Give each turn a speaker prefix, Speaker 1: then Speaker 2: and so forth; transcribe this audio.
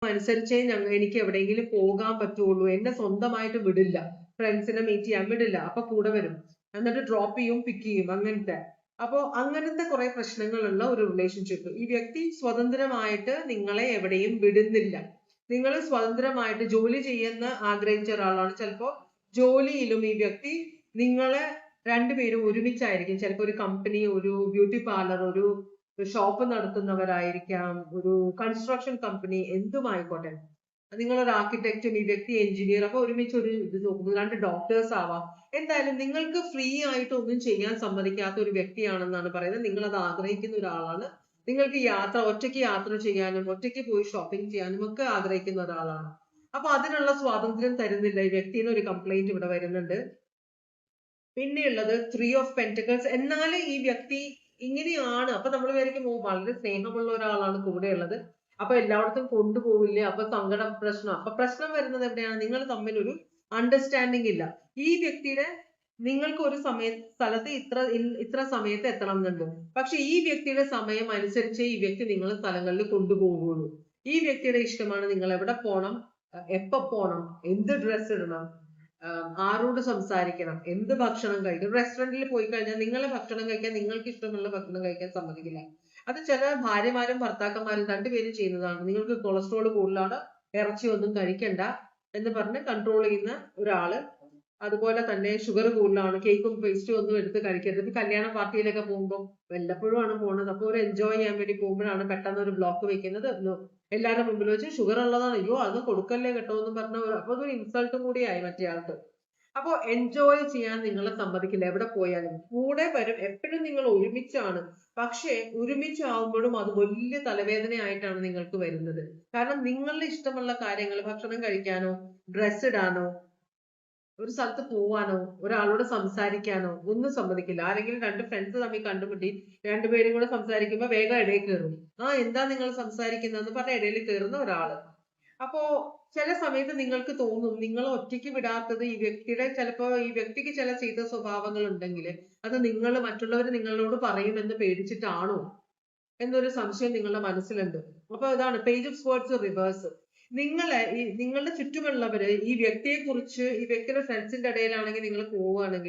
Speaker 1: അനുസരിച്ചേ എനിക്ക് എവിടെയെങ്കിലും പോകാൻ പറ്റുള്ളൂ, എന്നെ സ്വന്തമായിട്ട് വിടില്ല, ഫ്രണ്ട്സിനെ മീറ്റ് ചെയ്യാൻ വിടില്ല, അപ്പൊ കൂടെ വരും, എന്നിട്ട് ഡ്രോപ്പ് ചെയ്യും, പിക്ക് ചെയ്യും, അങ്ങനത്തെ. അപ്പോ അങ്ങനത്തെ കുറെ പ്രശ്നങ്ങളുള്ള ഒരു റിലേഷൻഷിപ്പ്. ഈ വ്യക്തി സ്വതന്ത്രമായിട്ട് നിങ്ങളെ എവിടെയും വിടുന്നില്ല. നിങ്ങൾ സ്വതന്ത്രമായിട്ട് ജോലി ചെയ്യുന്ന ആഗ്രഹിച്ച ഒരാളാണ്. ചിലപ്പോ ജോലിയിലും ഈ വ്യക്തി നിങ്ങളെ രണ്ടുപേരും ഒരുമിച്ചായിരിക്കും. ചിലപ്പോൾ ഒരു കമ്പനി, ഒരു ബ്യൂട്ടി പാർലർ, ഒരു ഷോപ്പ് നടത്തുന്നവരായിരിക്കാം, ഒരു കൺസ്ട്രക്ഷൻ കമ്പനി, എന്തുമായിക്കോട്ടെ. നിങ്ങളൊരു ആർക്കിടെക്റ്റും ഈ വ്യക്തി എഞ്ചിനീയർ, അപ്പൊ ഒരുമിച്ച് ഒരു ഇത് നോക്കുന്നു. രണ്ട് ഡോക്ടേഴ്സ് ആവാം. എന്തായാലും നിങ്ങൾക്ക് ഫ്രീ ആയിട്ട് ഒന്നും ചെയ്യാൻ സമ്മതിക്കാത്ത ഒരു വ്യക്തിയാണെന്നാണ് പറയുന്നത്. നിങ്ങൾ അത് ആഗ്രഹിക്കുന്ന ഒരാളാണ്. നിങ്ങൾക്ക് ഒറ്റയ്ക്ക് യാത്ര ചെയ്യാനും ഒറ്റയ്ക്ക് പോയി ഷോപ്പിംഗ് ചെയ്യാനും ഒക്കെ ആഗ്രഹിക്കുന്ന ഒരാളാണ്. അപ്പൊ അതിനുള്ള സ്വാതന്ത്ര്യം തരുന്നില്ല ഈ വ്യക്തിന് ഒരു കംപ്ലൈന്റ് ഇവിടെ വരുന്നുണ്ട്. പിന്നെയുള്ളത് 3 ഓഫ് പെന്റക്കിൾസ്. എന്നാലും ഈ വ്യക്തി ഇങ്ങനെയാണ്. അപ്പൊ നമ്മൾ വിചാരിക്കും വളരെ സ്നേഹമുള്ള ഒരാളാണ് കൂടെയുള്ളത്, അപ്പൊ എല്ലായിടത്തും കൊണ്ടുപോകില്ലേ, അപ്പൊ സങ്കടം, പ്രശ്നം. അപ്പൊ പ്രശ്നം വരുന്നത് എവിടെയാണ്? നിങ്ങൾ തമ്മിൽ ഒരു അണ്ടർസ്റ്റാൻഡിങ് ഇല്ല. ഈ വ്യക്തിയുടെ നിങ്ങൾക്ക് ഒരു സ്ഥലത്ത് ഇത്ര സമയത്ത് എത്തണം എന്നുണ്ട്. പക്ഷെ ഈ വ്യക്തിയുടെ സമയം അനുസരിച്ച് ഈ വ്യക്തി നിങ്ങളെ സ്ഥലങ്ങളിൽ കൊണ്ടുപോകുള്ളൂ. ഈ വ്യക്തിയുടെ ഇഷ്ടമാണ് നിങ്ങൾ എവിടെ പോണം, എപ്പോ പോണം, എന്ത് ഡ്രസ് ഇടണം, ആരോട് സംസാരിക്കണം, എന്ത് ഭക്ഷണം കഴിക്കണം. റെസ്റ്റോറന്റിൽ പോയി കഴിഞ്ഞാൽ നിങ്ങളെ ഭക്ഷണം കഴിക്കാൻ, നിങ്ങൾക്ക് ഇഷ്ടമുള്ള ഭക്ഷണം കഴിക്കാൻ സമ്മതിക്കില്ല. അത് ചില ഭാര്യമാരും ഭർത്താക്കന്മാരും രണ്ടുപേരും ചെയ്യുന്നതാണ്. നിങ്ങൾക്ക് കൊളസ്ട്രോൾ കൂടുതലാണ്, ഇറച്ചി ഒന്നും കഴിക്കണ്ട എന്ന് പറഞ്ഞ് കൺട്രോൾ ചെയ്യുന്ന ഒരാള്. അതുപോലെ തന്നെ ഷുഗർ കൂടുതലാണ്, കേക്കും പേസ്റ്റും ഒന്നും എടുത്ത് കഴിക്കരുത്. ഇപ്പൊ കല്യാണ പാർട്ടിയിലൊക്കെ പോകുമ്പോൾ വല്ലപ്പോഴും ആണ് പോകുന്നത്. അപ്പൊ ഒരു എൻജോയ് ചെയ്യാൻ വേണ്ടി പോകുമ്പോഴാണ് പെട്ടെന്ന് ഒരു ബ്ലോക്ക് വെക്കുന്നത്. എല്ലാവരുടെ മുമ്പിൽ വെച്ച് ഷുഗർ ഉള്ളതാണ്, അയ്യോ അത് കൊടുക്കല്ലേ കേട്ടോ എന്ന് പറഞ്ഞ അപ്പൊ ഒരു ഇൻസൾട്ടും കൂടിയായി മറ്റേ ആൾക്ക്. അപ്പൊ എൻജോയ് ചെയ്യാൻ നിങ്ങളെ സമ്മതിക്കില്ല. എവിടെ പോയാലും കൂടെ വരും, എപ്പോഴും നിങ്ങൾ ഒരുമിച്ചാണ്. പക്ഷെ ഒരുമിച്ചാവുമ്പോഴും അത് വലിയ തലവേദനയായിട്ടാണ് നിങ്ങൾക്ക് വരുന്നത്. കാരണം നിങ്ങളുടെ ഇഷ്ടമുള്ള കാര്യങ്ങൾ, ഭക്ഷണം കഴിക്കാനോ ഡ്രസ് ഇടാനോ ഒരു സ്ഥലത്ത് പോവാനോ ഒരാളോട് സംസാരിക്കാനോ ഒന്നും സമ്മതിക്കില്ല. ആരെങ്കിലും രണ്ട് ഫ്രണ്ട്സ് തമ്മിൽ കണ്ടുമുട്ടി രണ്ടുപേരും കൂടെ സംസാരിക്കുമ്പോ വേഗം ഇടയിൽ കയറും. എന്താ നിങ്ങൾ സംസാരിക്കുന്നതെന്ന് പറഞ്ഞ ഇടയിൽ കയറുന്ന ഒരാള്. അപ്പോ ചില സമയത്ത് നിങ്ങൾക്ക് തോന്നും നിങ്ങൾ ഒറ്റയ്ക്ക് വിടാത്തത് ഈ വ്യക്തിയുടെ, ചിലപ്പോ ഈ വ്യക്തിക്ക് ചില ചീത്ത സ്വഭാവങ്ങൾ ഉണ്ടെങ്കിൽ അത് മറ്റുള്ളവർ നിങ്ങളോട് പറയുമെന്ന് പേടിച്ചിട്ടാണോ എന്നൊരു സംശയം നിങ്ങളുടെ മനസ്സിലുണ്ട്. അപ്പൊ ഇതാണ് പേജ് ഓഫ് സ്വേർഡ്സ് റിവേഴ്സ്. നിങ്ങളുടെ ചുറ്റുമുള്ളവര് ഈ വ്യക്തിയെ കുറിച്ച്, ഈ വ്യക്തിയുടെ ഫ്രണ്ട്സിന്റെ ഇടയിലാണെങ്കിൽ നിങ്ങൾ പോവുകയാണെങ്കിൽ